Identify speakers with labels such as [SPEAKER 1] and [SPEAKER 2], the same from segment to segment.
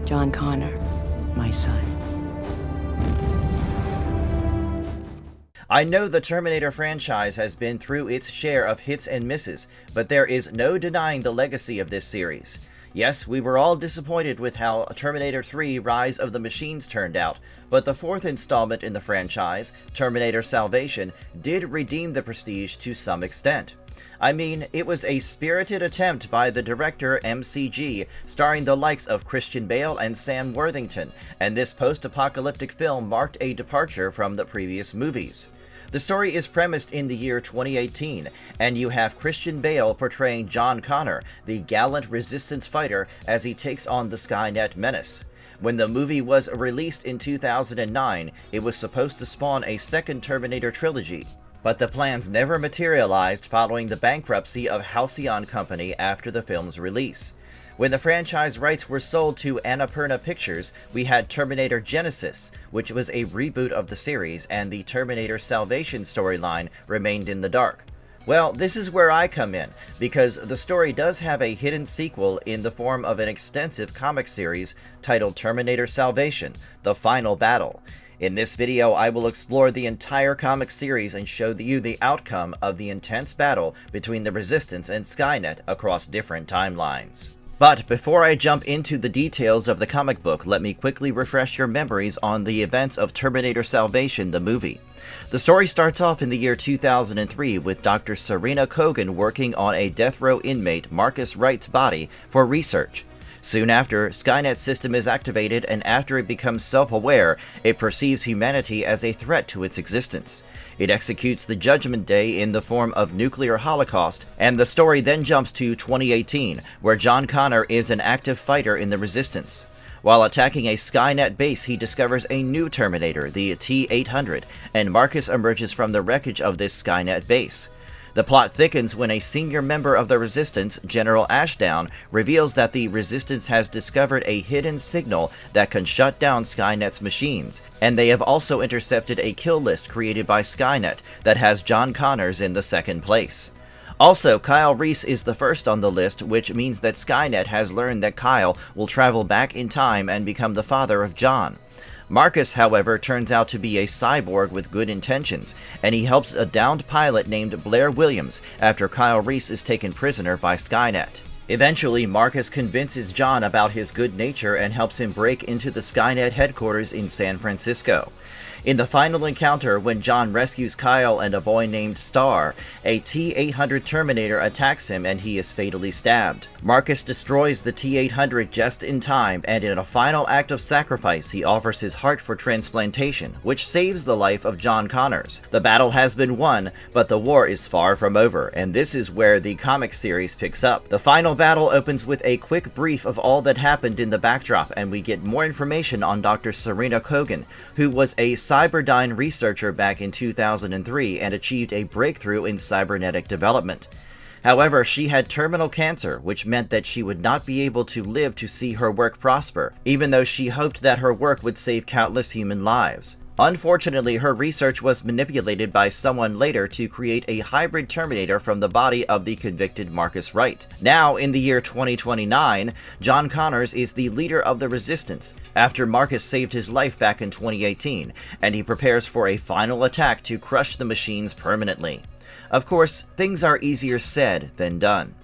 [SPEAKER 1] John Connor, my son.
[SPEAKER 2] I know the Terminator franchise has been through its share of hits and misses, but there is no denying the legacy of this series. Yes, we were all disappointed with how Terminator 3 Rise of the Machines turned out, but the fourth installment in the franchise, Terminator Salvation, did redeem the prestige to some extent. I mean, it was a spirited attempt by the director MCG, starring the likes of Christian Bale and Sam Worthington, and this post-apocalyptic film marked a departure from the previous movies. The story is premised in the year 2018, and you have Christian Bale portraying John Connor, the gallant resistance fighter, as he takes on the Skynet menace. When the movie was released in 2009, it was supposed to spawn a second Terminator trilogy, but the plans never materialized following the bankruptcy of Halcyon Company after the film's release. When the franchise rights were sold to Annapurna Pictures, we had Terminator Genisys, which was a reboot of the series, and the Terminator Salvation storyline remained in the dark. Well, this is where I come in, because the story does have a hidden sequel in the form of an extensive comic series titled Terminator Salvation: The Final Battle. In this video, I will explore the entire comic series and show you the outcome of the intense battle between the Resistance and Skynet across different timelines. But before I jump into the details of the comic book, let me quickly refresh your memories on the events of Terminator Salvation, the movie. The story starts off in the year 2003 with Dr. Serena Kogan working on a death row inmate Marcus Wright's body for research. Soon after, Skynet's system is activated, and after it becomes self-aware, it perceives humanity as a threat to its existence. It executes the Judgment Day in the form of nuclear holocaust, and the story then jumps to 2018, where John Connor is an active fighter in the Resistance. While attacking a Skynet base, he discovers a new Terminator, the T-800, and Marcus emerges from the wreckage of this Skynet base. The plot thickens when a senior member of the Resistance, General Ashdown, reveals that the Resistance has discovered a hidden signal that can shut down Skynet's machines, and they have also intercepted a kill list created by Skynet that has John Connors in the second place. Also, Kyle Reese is the first on the list, which means that Skynet has learned that Kyle will travel back in time and become the father of John. Marcus, however, turns out to be a cyborg with good intentions, and he helps a downed pilot named Blair Williams after Kyle Reese is taken prisoner by Skynet. Eventually, Marcus convinces John about his good nature and helps him break into the Skynet headquarters in San Francisco. In the final encounter, when John rescues Kyle and a boy named Star, a T-800 Terminator attacks him and he is fatally stabbed. Marcus destroys the T-800 just in time, and in a final act of sacrifice, he offers his heart for transplantation, which saves the life of John Connors. The battle has been won, but the war is far from over, and this is where the comic series picks up. The final battle opens with a quick brief of all that happened in the backdrop, and we get more information on Dr. Serena Kogan, who was a Cyberdyne researcher back in 2003 and achieved a breakthrough in cybernetic development. However, she had terminal cancer, which meant that she would not be able to live to see her work prosper, even though she hoped that her work would save countless human lives. Unfortunately, her research was manipulated by someone later to create a hybrid Terminator from the body of the convicted Marcus Wright. Now, in the year 2029, John Connors is the leader of the Resistance, after Marcus saved his life back in 2018, and he prepares for a final attack to crush the machines permanently. Of course, things are easier said than done.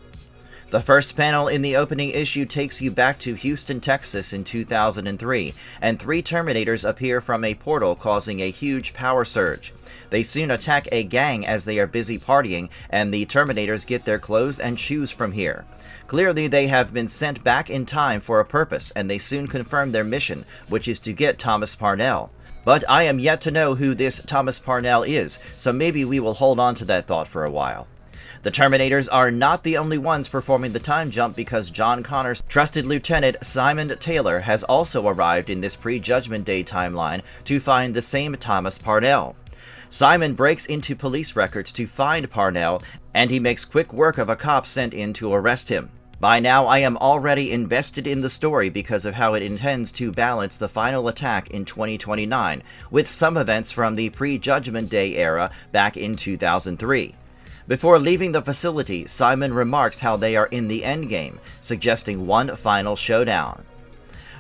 [SPEAKER 2] The first panel in the opening issue takes you back to Houston, Texas in 2003, and three Terminators appear from a portal, causing a huge power surge. They soon attack a gang as they are busy partying, and the Terminators get their clothes and shoes from here. Clearly, they have been sent back in time for a purpose, and they soon confirm their mission, which is to get Thomas Parnell. But I am yet to know who this Thomas Parnell is, so maybe we will hold on to that thought for a while. The Terminators are not the only ones performing the time jump, because John Connor's trusted lieutenant Simon Taylor has also arrived in this pre-Judgment Day timeline to find the same Thomas Parnell. Simon breaks into police records to find Parnell, and he makes quick work of a cop sent in to arrest him. By now, I am already invested in the story because of how it intends to balance the final attack in 2029 with some events from the pre-Judgment Day era back in 2003. Before leaving the facility, Simon remarks how they are in the endgame, suggesting one final showdown.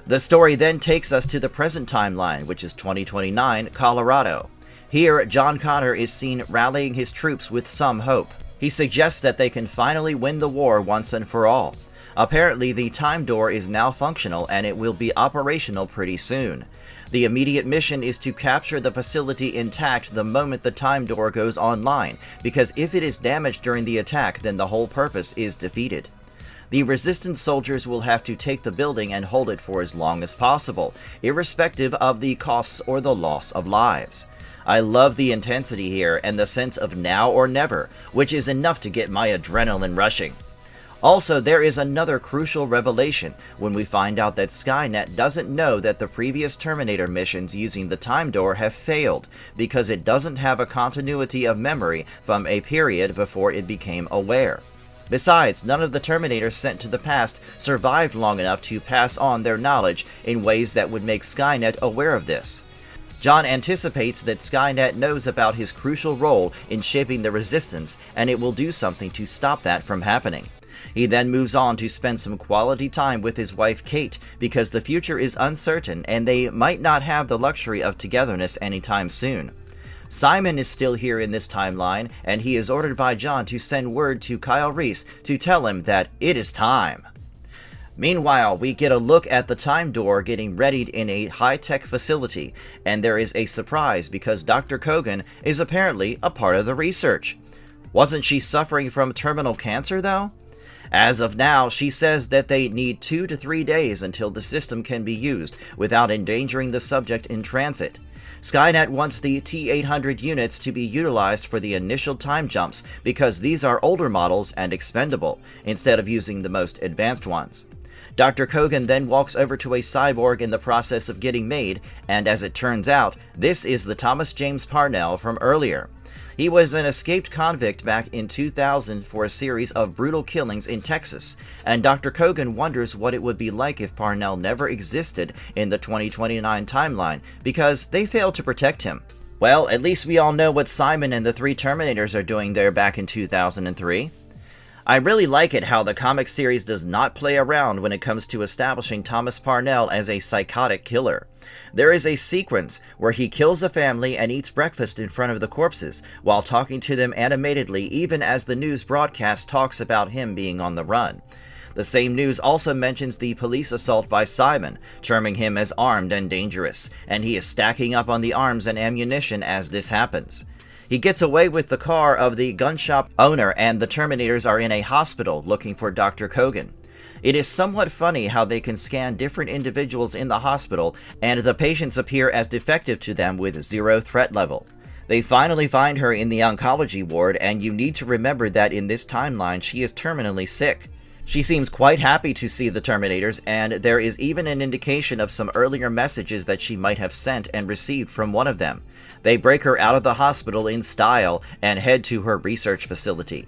[SPEAKER 2] The story then takes us to the present timeline, which is 2029, Colorado. Here, John Connor is seen rallying his troops with some hope. He suggests that they can finally win the war once and for all. Apparently, the time door is now functional and it will be operational pretty soon. The immediate mission is to capture the facility intact the moment the time door goes online, because if it is damaged during the attack, then the whole purpose is defeated. The Resistance soldiers will have to take the building and hold it for as long as possible, irrespective of the costs or the loss of lives. I love the intensity here and the sense of now or never, which is enough to get my adrenaline rushing. Also, there is another crucial revelation when we find out that Skynet doesn't know that the previous Terminator missions using the time door have failed, because it doesn't have a continuity of memory from a period before it became aware. Besides, none of the Terminators sent to the past survived long enough to pass on their knowledge in ways that would make Skynet aware of this. John anticipates that Skynet knows about his crucial role in shaping the Resistance, and it will do something to stop that from happening. He then moves on to spend some quality time with his wife Kate, because the future is uncertain and they might not have the luxury of togetherness anytime soon. Simon is still here in this timeline, and he is ordered by John to send word to Kyle Reese to tell him that it is time. Meanwhile, we get a look at the time door getting readied in a high-tech facility, and there is a surprise because Dr. Kogan is apparently a part of the research. Wasn't she suffering from terminal cancer, though? As of now, she says that they need 2 to 3 days until the system can be used without endangering the subject in transit. Skynet wants the T-800 units to be utilized for the initial time jumps because these are older models and expendable, instead of using the most advanced ones. Dr. Kogan then walks over to a cyborg in the process of getting made, and as it turns out, this is the Thomas James Parnell from earlier. He was an escaped convict back in 2000 for a series of brutal killings in Texas, and Dr. Kogan wonders what it would be like if Parnell never existed in the 2029 timeline, because they failed to protect him. Well, at least we all know what Simon and the 3 Terminators are doing there back in 2003. I really like it how the comic series does not play around when it comes to establishing Thomas Parnell as a psychotic killer. There is a sequence where he kills a family and eats breakfast in front of the corpses, while talking to them animatedly even as the news broadcast talks about him being on the run. The same news also mentions the police assault by Simon, terming him as armed and dangerous, and he is stacking up on the arms and ammunition as this happens. He gets away with the car of the gun shop owner, and the Terminators are in a hospital looking for Dr. Kogan. It is somewhat funny how they can scan different individuals in the hospital, and the patients appear as defective to them with 0 threat level. They finally find her in the oncology ward, and you need to remember that in this timeline she is terminally sick. She seems quite happy to see the Terminators, and there is even an indication of some earlier messages that she might have sent and received from one of them. They break her out of the hospital in style and head to her research facility.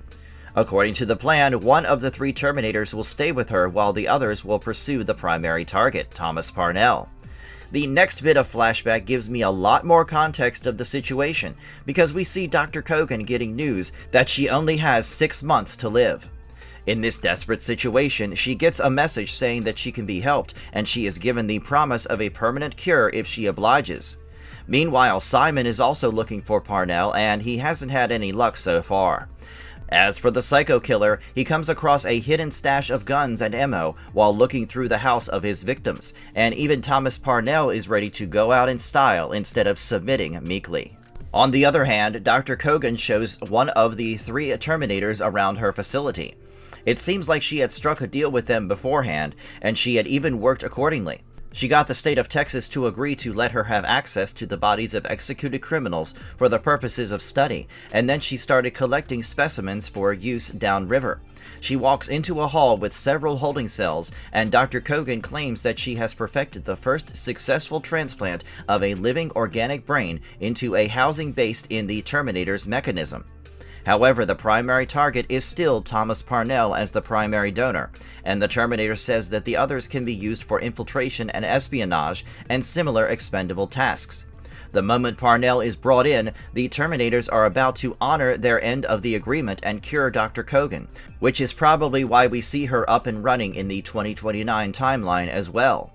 [SPEAKER 2] According to the plan, one of the 3 Terminators will stay with her while the others will pursue the primary target, Thomas Parnell. The next bit of flashback gives me a lot more context of the situation, because we see Dr. Kogan getting news that she only has 6 months to live. In this desperate situation, she gets a message saying that she can be helped, and she is given the promise of a permanent cure if she obliges. Meanwhile, Simon is also looking for Parnell, and he hasn't had any luck so far. As for the psycho killer, he comes across a hidden stash of guns and ammo while looking through the house of his victims, and even Thomas Parnell is ready to go out in style instead of submitting meekly. On the other hand, Dr. Kogan shows one of the 3 Terminators around her facility. It seems like she had struck a deal with them beforehand, and she had even worked accordingly. She got the state of Texas to agree to let her have access to the bodies of executed criminals for the purposes of study, and then she started collecting specimens for use downriver. She walks into a hall with several holding cells, and Dr. Kogan claims that she has perfected the first successful transplant of a living organic brain into a housing based in the Terminator's mechanism. However, the primary target is still Thomas Parnell as the primary donor, and the Terminator says that the others can be used for infiltration and espionage and similar expendable tasks. The moment Parnell is brought in, the Terminators are about to honor their end of the agreement and cure Dr. Kogan, which is probably why we see her up and running in the 2029 timeline as well.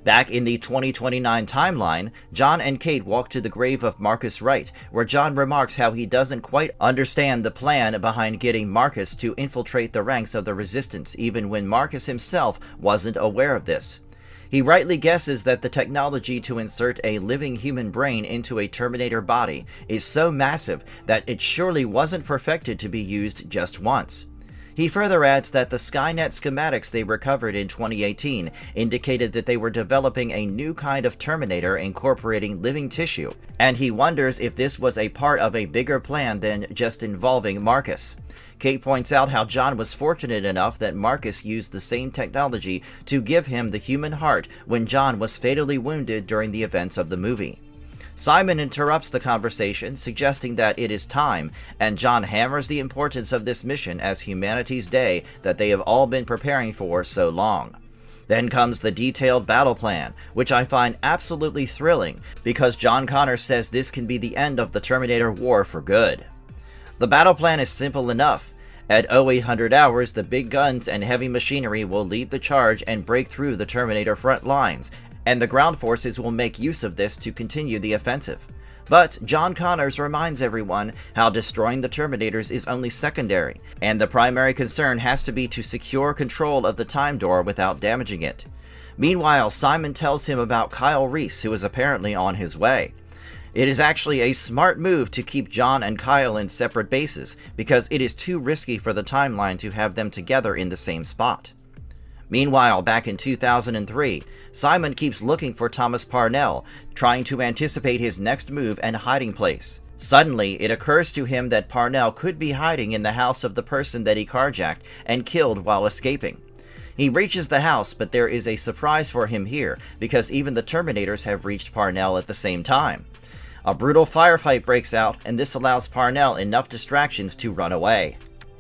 [SPEAKER 2] Back in the 2029 timeline, John and Kate walk to the grave of Marcus Wright, where John remarks how he doesn't quite understand the plan behind getting Marcus to infiltrate the ranks of the Resistance, even when Marcus himself wasn't aware of this. He rightly guesses that the technology to insert a living human brain into a Terminator body is so massive that it surely wasn't perfected to be used just once. He further adds that the Skynet schematics they recovered in 2018 indicated that they were developing a new kind of Terminator incorporating living tissue, and he wonders if this was a part of a bigger plan than just involving Marcus. Kate points out how John was fortunate enough that Marcus used the same technology to give him the human heart when John was fatally wounded during the events of the movie. Simon interrupts the conversation, suggesting that it is time, and John hammers the importance of this mission as humanity's day that they have all been preparing for so long. Then comes the detailed battle plan, which I find absolutely thrilling because John Connor says this can be the end of the Terminator war for good. The battle plan is simple enough. At 0800 hours, the big guns and heavy machinery will lead the charge and break through the Terminator front lines, and the ground forces will make use of this to continue the offensive. But John Connors reminds everyone how destroying the Terminators is only secondary, and the primary concern has to be to secure control of the time door without damaging it. Meanwhile, Simon tells him about Kyle Reese, who is apparently on his way. It is actually a smart move to keep John and Kyle in separate bases, because it is too risky for the timeline to have them together in the same spot. Meanwhile, back in 2003, Simon keeps looking for Thomas Parnell, trying to anticipate his next move and hiding place. Suddenly, it occurs to him that Parnell could be hiding in the house of the person that he carjacked and killed while escaping. He reaches the house, but there is a surprise for him here, because even the Terminators have reached Parnell at the same time. A brutal firefight breaks out, and this allows Parnell enough distractions to run away.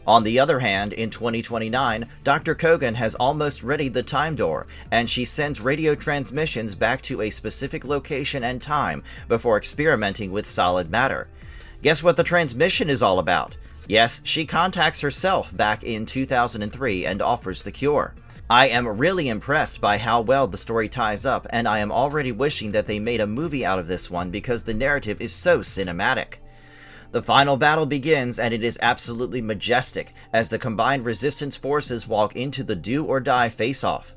[SPEAKER 2] On the other hand, in 2029, Dr. Kogan has almost readied the time door, and she sends radio transmissions back to a specific location and time before experimenting with solid matter. Guess what the transmission is all about? Yes, she contacts herself back in 2003 and offers the cure. I am really impressed by how well the story ties up, and I am already wishing that they made a movie out of this one because the narrative is so cinematic. The final battle begins, and it is absolutely majestic as the combined Resistance forces walk into the do-or-die face-off.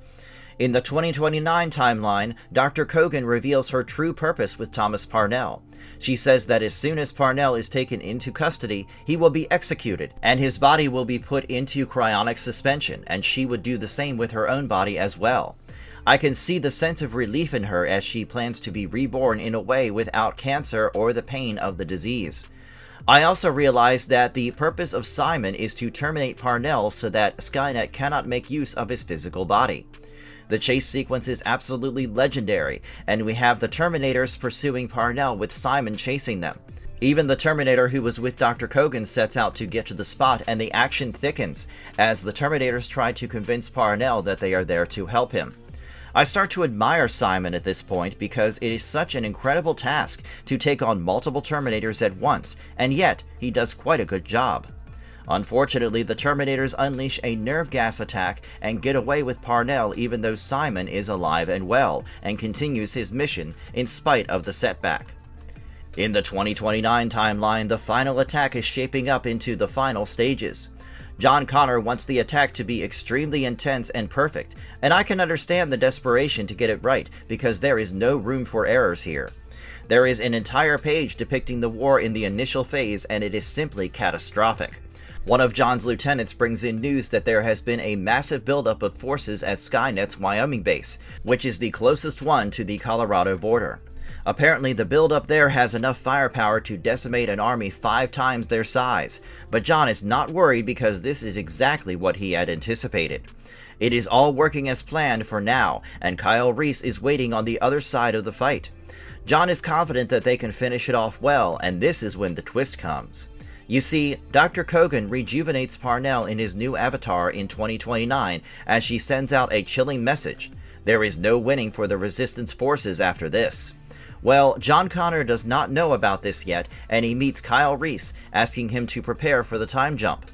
[SPEAKER 2] In the 2029 timeline, Dr. Kogan reveals her true purpose with Thomas Parnell. She says that as soon as Parnell is taken into custody, he will be executed, and his body will be put into cryonic suspension, and she would do the same with her own body as well. I can see the sense of relief in her as she plans to be reborn in a way without cancer or the pain of the disease. I also realized that the purpose of Simon is to terminate Parnell so that Skynet cannot make use of his physical body. The chase sequence is absolutely legendary, and we have the Terminators pursuing Parnell with Simon chasing them. Even the Terminator who was with Dr. Kogan sets out to get to the spot, and the action thickens as the Terminators try to convince Parnell that they are there to help him. I start to admire Simon at this point because it is such an incredible task to take on multiple Terminators at once, and yet he does quite a good job. Unfortunately, the Terminators unleash a nerve gas attack and get away with Parnell even though Simon is alive and well and continues his mission in spite of the setback. In the 2029 timeline, the final attack is shaping up into the final stages. John Connor wants the attack to be extremely intense and perfect, and I can understand the desperation to get it right because there is no room for errors here. There is an entire page depicting the war in the initial phase, and it is simply catastrophic. One of John's lieutenants brings in news that there has been a massive buildup of forces at Skynet's Wyoming base, which is the closest one to the Colorado border. Apparently, the buildup there has enough firepower to decimate an army 5 times their size, but John is not worried because this is exactly what he had anticipated. It is all working as planned for now, and Kyle Reese is waiting on the other side of the fight. John is confident that they can finish it off well, and this is when the twist comes. You see, Dr. Kogan rejuvenates Parnell in his new avatar in 2029 as she sends out a chilling message. There is no winning for the Resistance forces after this. Well, John Connor does not know about this yet, and he meets Kyle Reese, asking him to prepare for the time jump.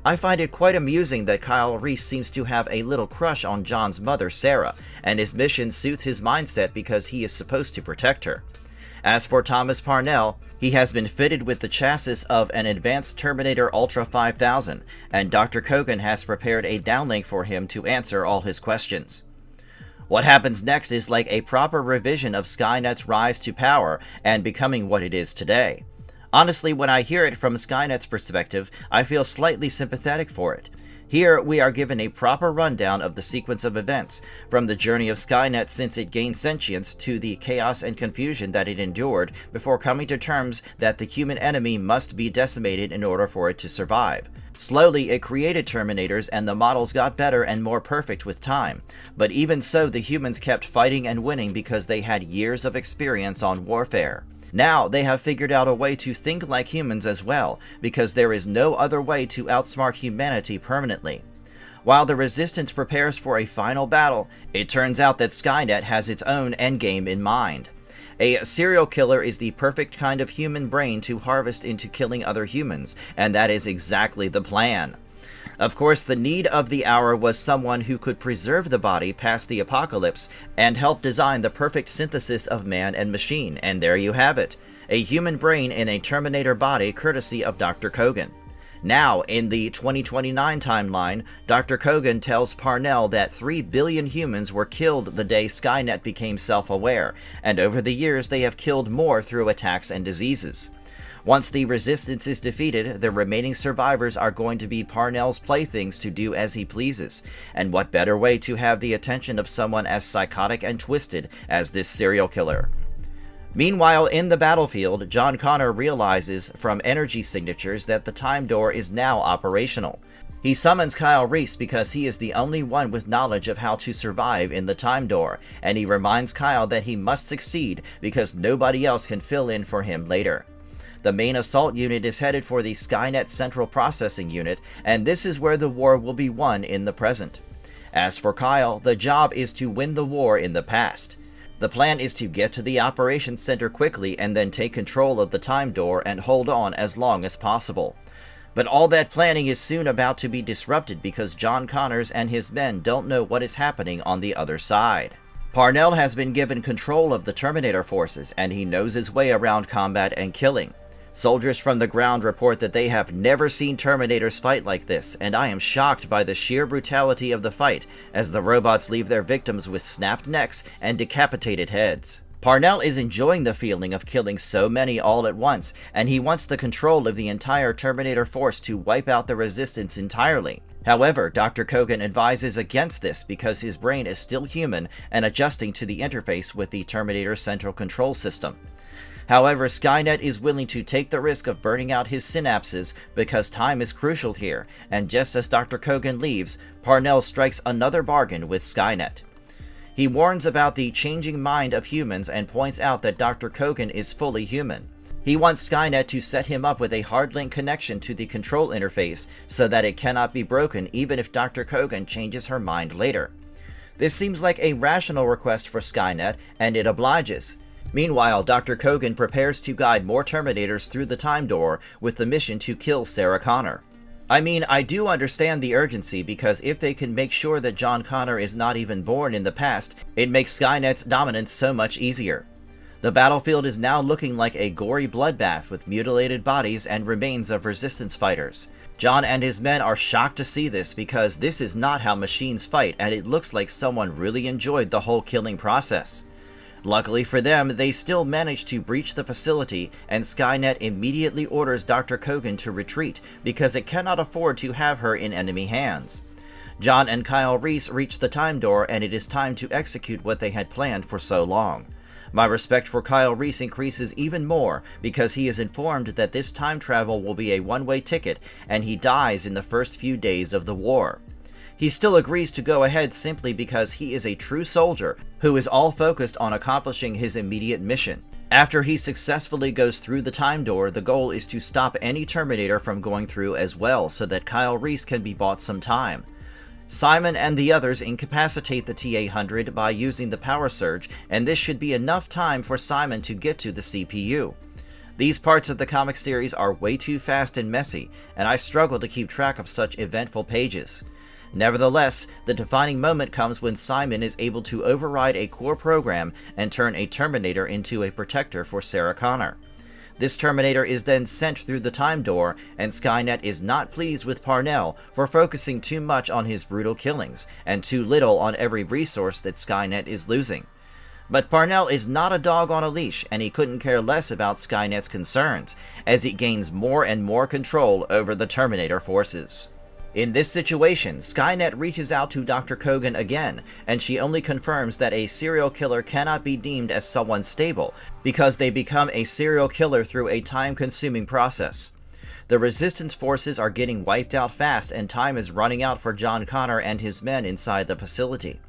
[SPEAKER 2] I find it quite amusing that Kyle Reese seems to have a little crush on John's mother, Sarah, and his mission suits his mindset because he is supposed to protect her. As for Thomas Parnell, he has been fitted with the chassis of an advanced Terminator Ultra 5000, and Dr. Kogan has prepared a downlink for him to answer all his questions. What happens next is like a proper revision of Skynet's rise to power and becoming what it is today. Honestly, when I hear it from Skynet's perspective, I feel slightly sympathetic for it. Here, we are given a proper rundown of the sequence of events, from the journey of Skynet since it gained sentience to the chaos and confusion that it endured before coming to terms that the human enemy must be decimated in order for it to survive. Slowly, it created Terminators, and the models got better and more perfect with time. But even so, the humans kept fighting and winning because they had years of experience on warfare. Now, they have figured out a way to think like humans as well, because there is no other way to outsmart humanity permanently. While the Resistance prepares for a final battle, it turns out that Skynet has its own endgame in mind. A serial killer is the perfect kind of human brain to harvest into killing other humans, and that is exactly the plan. Of course, the need of the hour was someone who could preserve the body past the apocalypse and help design the perfect synthesis of man and machine, and there you have it. A human brain in a Terminator body courtesy of Dr. Kogan. Now, in the 2029 timeline, Dr. Kogan tells Parnell that 3 billion humans were killed the day Skynet became self-aware, and over the years they have killed more through attacks and diseases. Once the Resistance is defeated, the remaining survivors are going to be Parnell's playthings to do as he pleases, and what better way to have the attention of someone as psychotic and twisted as this serial killer. Meanwhile, in the battlefield, John Connor realizes from energy signatures that the time door is now operational. He summons Kyle Reese because he is the only one with knowledge of how to survive in the time door, and he reminds Kyle that he must succeed because nobody else can fill in for him later. The main assault unit is headed for the Skynet Central Processing Unit, and this is where the war will be won in the present. As for Kyle, the job is to win the war in the past. The plan is to get to the operations center quickly and then take control of the time door and hold on as long as possible. But all that planning is soon about to be disrupted because John Connors and his men don't know what is happening on the other side. Parnell has been given control of the Terminator forces, and he knows his way around combat and killing. Soldiers from the ground report that they have never seen Terminators fight like this, and I am shocked by the sheer brutality of the fight as the robots leave their victims with snapped necks and decapitated heads. Parnell is enjoying the feeling of killing so many all at once, and he wants the control of the entire Terminator force to wipe out the Resistance entirely. However, Dr. Kogan advises against this because his brain is still human and adjusting to the interface with the Terminator Central Control System. However, Skynet is willing to take the risk of burning out his synapses because time is crucial here, and just as Dr. Kogan leaves, Parnell strikes another bargain with Skynet. He warns about the changing mind of humans and points out that Dr. Kogan is fully human. He wants Skynet to set him up with a hard-link connection to the control interface so that it cannot be broken even if Dr. Kogan changes her mind later. This seems like a rational request for Skynet, and it obliges. Meanwhile, Dr. Kogan prepares to guide more Terminators through the time door with the mission to kill Sarah Connor. I mean, I do understand the urgency because if they can make sure that John Connor is not even born in the past, it makes Skynet's dominance so much easier. The battlefield is now looking like a gory bloodbath with mutilated bodies and remains of Resistance fighters. John and his men are shocked to see this because this is not how machines fight, and it looks like someone really enjoyed the whole killing process. Luckily for them, they still manage to breach the facility, and Skynet immediately orders Dr. Kogan to retreat because it cannot afford to have her in enemy hands. John and Kyle Reese reach the time door, and it is time to execute what they had planned for so long. My respect for Kyle Reese increases even more because he is informed that this time travel will be a one-way ticket, and he dies in the first few days of the war. He still agrees to go ahead simply because he is a true soldier who is all focused on accomplishing his immediate mission. After he successfully goes through the time door, the goal is to stop any Terminator from going through as well so that Kyle Reese can be bought some time. Simon and the others incapacitate the T-800 by using the power surge, and this should be enough time for Simon to get to the CPU. These parts of the comic series are way too fast and messy, and I struggle to keep track of such eventful pages. Nevertheless, the defining moment comes when Simon is able to override a core program and turn a Terminator into a protector for Sarah Connor. This Terminator is then sent through the time door, and Skynet is not pleased with Parnell for focusing too much on his brutal killings, and too little on every resource that Skynet is losing. But Parnell is not a dog on a leash, and he couldn't care less about Skynet's concerns, as it gains more and more control over the Terminator forces. In this situation, Skynet reaches out to Dr. Kogan again, and she only confirms that a serial killer cannot be deemed as someone stable, because they become a serial killer through a time-consuming process. The Resistance forces are getting wiped out fast, and time is running out for John Connor and his men inside the facility.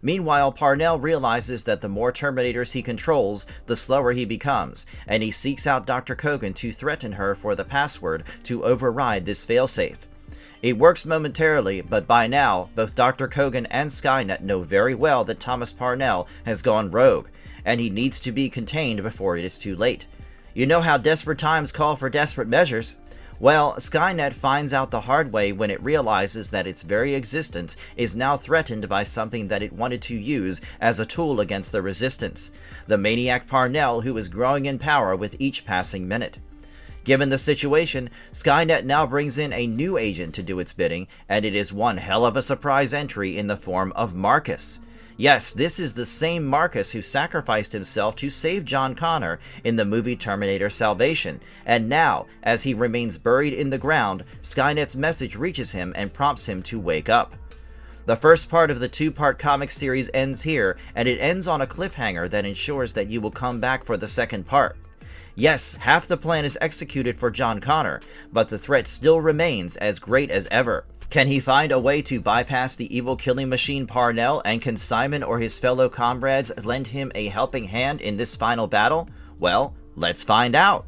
[SPEAKER 2] Meanwhile, Parnell realizes that the more Terminators he controls, the slower he becomes, and he seeks out Dr. Kogan to threaten her for the password to override this failsafe. It works momentarily, but by now, both Dr. Kogan and Skynet know very well that Thomas Parnell has gone rogue, and he needs to be contained before it is too late. You know how desperate times call for desperate measures. Well, Skynet finds out the hard way when it realizes that its very existence is now threatened by something that it wanted to use as a tool against the Resistance, the maniac Parnell, who is growing in power with each passing minute. Given the situation, Skynet now brings in a new agent to do its bidding, and it is one hell of a surprise entry in the form of Marcus. Yes, this is the same Marcus who sacrificed himself to save John Connor in the movie Terminator Salvation, and now, as he remains buried in the ground, Skynet's message reaches him and prompts him to wake up. The first part of the two-part comic series ends here, and it ends on a cliffhanger that ensures that you will come back for the second part. Yes, half the plan is executed for John Connor, but the threat still remains as great as ever. Can he find a way to bypass the evil killing machine Parnell, and can Simon or his fellow comrades lend him a helping hand in this final battle? Well, let's find out!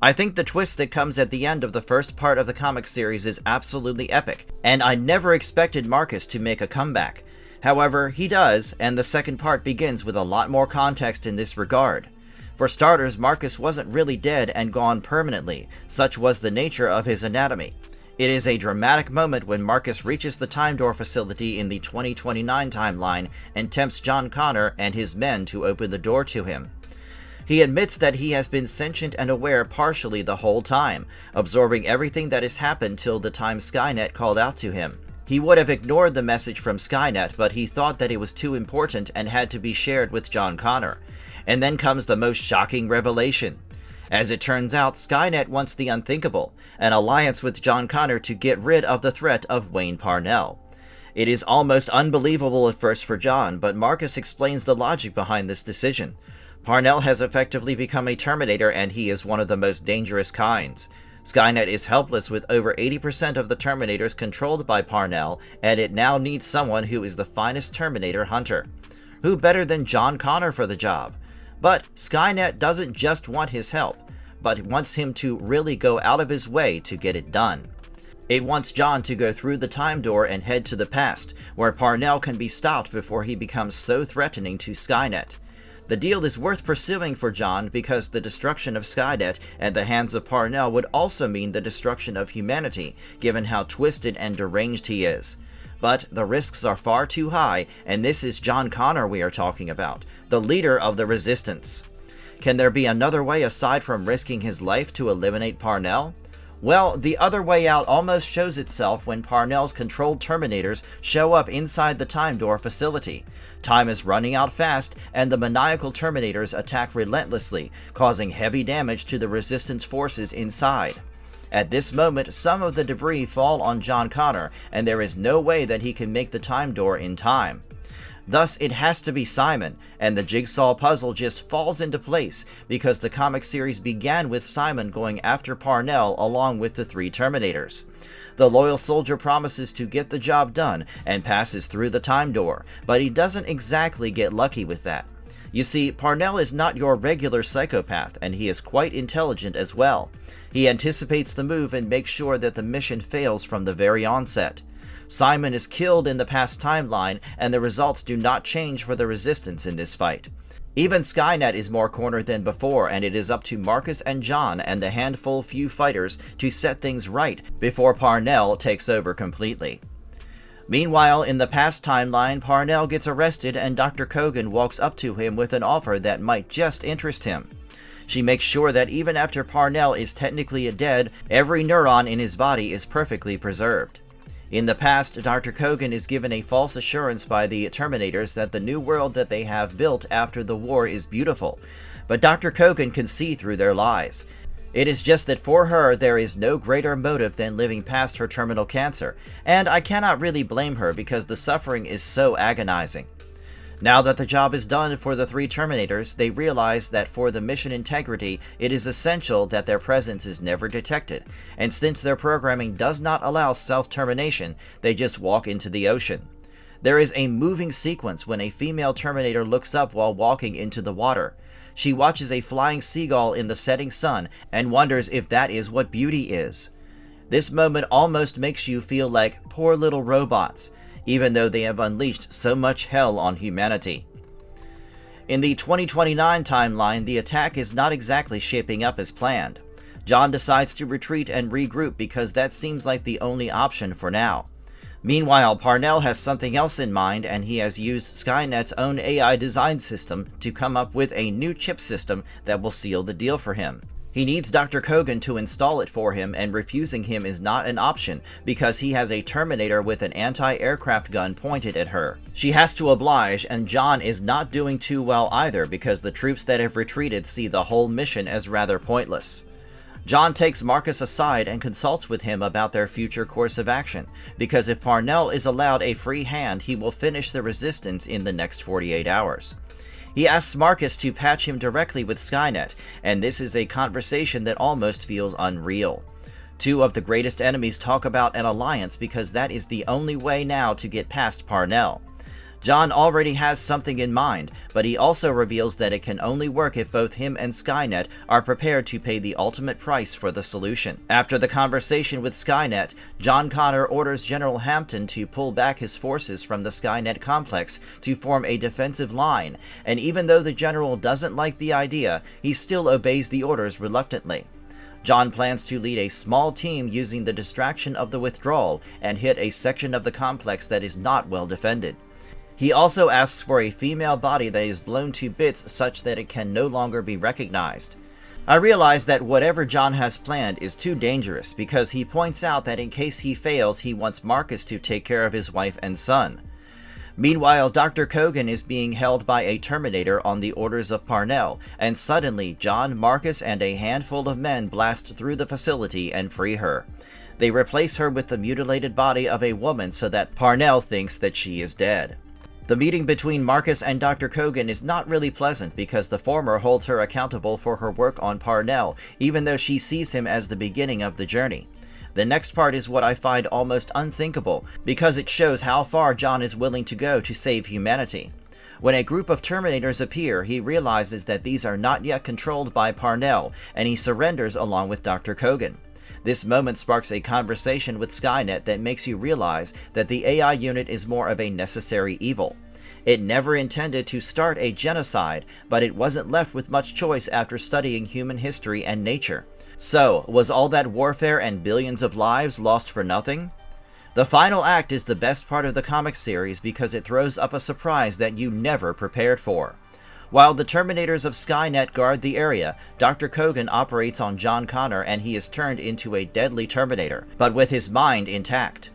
[SPEAKER 2] I think the twist that comes at the end of the first part of the comic series is absolutely epic, and I never expected Marcus to make a comeback. However, he does, and the second part begins with a lot more context in this regard. For starters, Marcus wasn't really dead and gone permanently, such was the nature of his anatomy. It is a dramatic moment when Marcus reaches the Time Door facility in the 2029 timeline and tempts John Connor and his men to open the door to him. He admits that he has been sentient and aware partially the whole time, absorbing everything that has happened till the time Skynet called out to him. He would have ignored the message from Skynet, but he thought that it was too important and had to be shared with John Connor. And then comes the most shocking revelation. As it turns out, Skynet wants the unthinkable, an alliance with John Connor to get rid of the threat of Wayne Parnell. It is almost unbelievable at first for John, but Marcus explains the logic behind this decision. Parnell has effectively become a Terminator, and he is one of the most dangerous kinds. Skynet is helpless with over 80% of the Terminators controlled by Parnell, and it now needs someone who is the finest Terminator hunter. Who better than John Connor for the job? But Skynet doesn't just want his help, but wants him to really go out of his way to get it done. It wants John to go through the time door and head to the past, where Parnell can be stopped before he becomes so threatening to Skynet. The deal is worth pursuing for John because the destruction of Skynet at the hands of Parnell would also mean the destruction of humanity, given how twisted and deranged he is. But the risks are far too high, and this is John Connor we are talking about, the leader of the Resistance. Can there be another way aside from risking his life to eliminate Parnell? Well, the other way out almost shows itself when Parnell's controlled Terminators show up inside the Time Door facility. Time is running out fast, and the maniacal Terminators attack relentlessly, causing heavy damage to the Resistance forces inside. At this moment, some of the debris fall on John Connor, and there is no way that he can make the Time Door in time. Thus, it has to be Simon, and the jigsaw puzzle just falls into place because the comic series began with Simon going after Parnell along with the three Terminators. The loyal soldier promises to get the job done and passes through the Time Door, but he doesn't exactly get lucky with that. You see, Parnell is not your regular psychopath, and he is quite intelligent as well. He anticipates the move and makes sure that the mission fails from the very onset. Simon is killed in the past timeline, and the results do not change for the Resistance in this fight. Even Skynet is more cornered than before, and it is up to Marcus and John and the handful few fighters to set things right before Parnell takes over completely. Meanwhile, in the past timeline, Parnell gets arrested and Dr. Kogan walks up to him with an offer that might just interest him. She makes sure that even after Parnell is technically dead, every neuron in his body is perfectly preserved. In the past, Dr. Kogan is given a false assurance by the Terminators that the new world that they have built after the war is beautiful, but Dr. Kogan can see through their lies. It is just that for her, there is no greater motive than living past her terminal cancer, and I cannot really blame her because the suffering is so agonizing. Now that the job is done for the three Terminators, they realize that for the mission integrity, it is essential that their presence is never detected, and since their programming does not allow self-termination, they just walk into the ocean. There is a moving sequence when a female Terminator looks up while walking into the water. She watches a flying seagull in the setting sun and wonders if that is what beauty is. This moment almost makes you feel like poor little robots, even though they have unleashed so much hell on humanity. In the 2029 timeline, the attack is not exactly shaping up as planned. John decides to retreat and regroup because that seems like the only option for now. Meanwhile, Parnell has something else in mind, and he has used Skynet's own AI design system to come up with a new chip system that will seal the deal for him. He needs Dr. Kogan to install it for him, and refusing him is not an option because he has a Terminator with an anti-aircraft gun pointed at her. She has to oblige, and John is not doing too well either because the troops that have retreated see the whole mission as rather pointless. John takes Marcus aside and consults with him about their future course of action, because if Parnell is allowed a free hand, he will finish the Resistance in the next 48 hours. He asks Marcus to patch him directly with Skynet, and this is a conversation that almost feels unreal. Two of the greatest enemies talk about an alliance because that is the only way now to get past Parnell. John already has something in mind, but he also reveals that it can only work if both him and Skynet are prepared to pay the ultimate price for the solution. After the conversation with Skynet, John Connor orders General Hampton to pull back his forces from the Skynet complex to form a defensive line, and even though the general doesn't like the idea, he still obeys the orders reluctantly. John plans to lead a small team using the distraction of the withdrawal and hit a section of the complex that is not well defended. He also asks for a female body that is blown to bits such that it can no longer be recognized. I realize that whatever John has planned is too dangerous because he points out that in case he fails, he wants Marcus to take care of his wife and son. Meanwhile, Dr. Kogan is being held by a Terminator on the orders of Parnell, and suddenly John, Marcus, and a handful of men blast through the facility and free her. They replace her with the mutilated body of a woman so that Parnell thinks that she is dead. The meeting between Marcus and Dr. Kogan is not really pleasant because the former holds her accountable for her work on Parnell, even though she sees him as the beginning of the journey. The next part is what I find almost unthinkable, because it shows how far John is willing to go to save humanity. When a group of Terminators appear, he realizes that these are not yet controlled by Parnell, and he surrenders along with Dr. Kogan. This moment sparks a conversation with Skynet that makes you realize that the AI unit is more of a necessary evil. It never intended to start a genocide, but it wasn't left with much choice after studying human history and nature. So, was all that warfare and billions of lives lost for nothing? The final act is the best part of the comic series because it throws up a surprise that you never prepared for. While the Terminators of Skynet guard the area, Dr. Kogan operates on John Connor and he is turned into a deadly Terminator, but with his mind intact.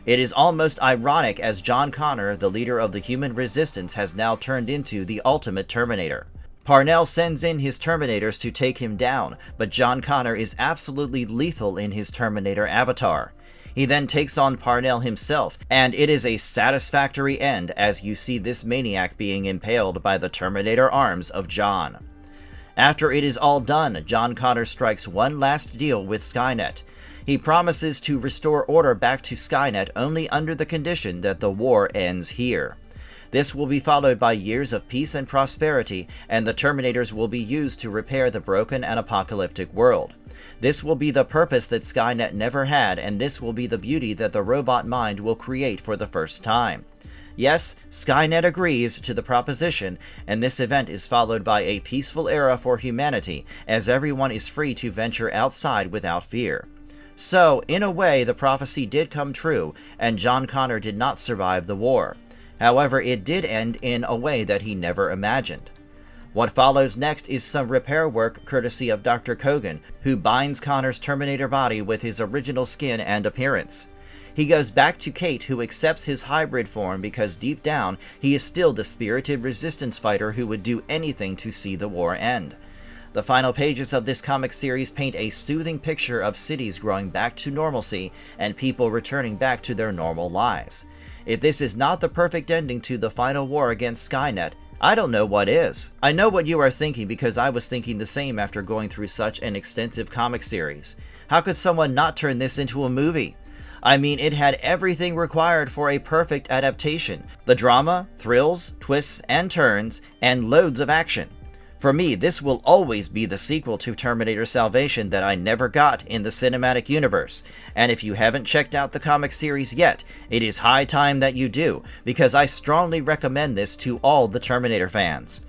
[SPEAKER 2] It is almost ironic as John Connor, the leader of the human resistance, has now turned into the ultimate Terminator. Parnell sends in his Terminators to take him down, but John Connor is absolutely lethal in his Terminator avatar. He then takes on Parnell himself, and it is a satisfactory end as you see this maniac being impaled by the Terminator arms of John. After it is all done, John Connor strikes one last deal with Skynet. He promises to restore order back to Skynet only under the condition that the war ends here. This will be followed by years of peace and prosperity, and the Terminators will be used to repair the broken and apocalyptic world. This will be the purpose that Skynet never had, and this will be the beauty that the robot mind will create for the first time. Yes, Skynet agrees to the proposition, and this event is followed by a peaceful era for humanity, as everyone is free to venture outside without fear. So, in a way, the prophecy did come true, and John Connor did not survive the war. However, it did end in a way that he never imagined. What follows next is some repair work courtesy of Dr. Kogan, who binds Connor's Terminator body with his original skin and appearance. He goes back to Kate, who accepts his hybrid form because deep down, he is still the spirited resistance fighter who would do anything to see the war end. The final pages of this comic series paint a soothing picture of cities growing back to normalcy and people returning back to their normal lives. If this is not the perfect ending to the final war against Skynet, I don't know what is. I know what you are thinking because I was thinking the same after going through such an extensive comic series. How could someone not turn this into a movie? I mean, it had everything required for a perfect adaptation. The drama, thrills, twists, and turns, and loads of action. For me, this will always be the sequel to Terminator Salvation that I never got in the cinematic universe. And if you haven't checked out the comic series yet, it is high time that you do, because I strongly recommend this to all the Terminator fans.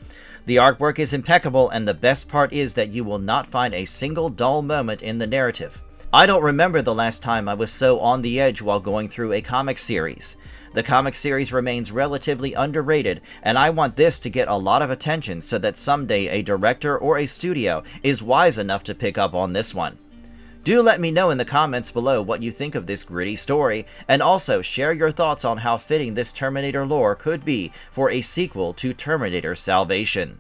[SPEAKER 2] The artwork is impeccable, and the best part is that you will not find a single dull moment in the narrative. I don't remember the last time I was so on the edge while going through a comic series. The comic series remains relatively underrated, and I want this to get a lot of attention so that someday a director or a studio is wise enough to pick up on this one. Do let me know in the comments below what you think of this gritty story, and also share your thoughts on how fitting this Terminator lore could be for a sequel to Terminator Salvation.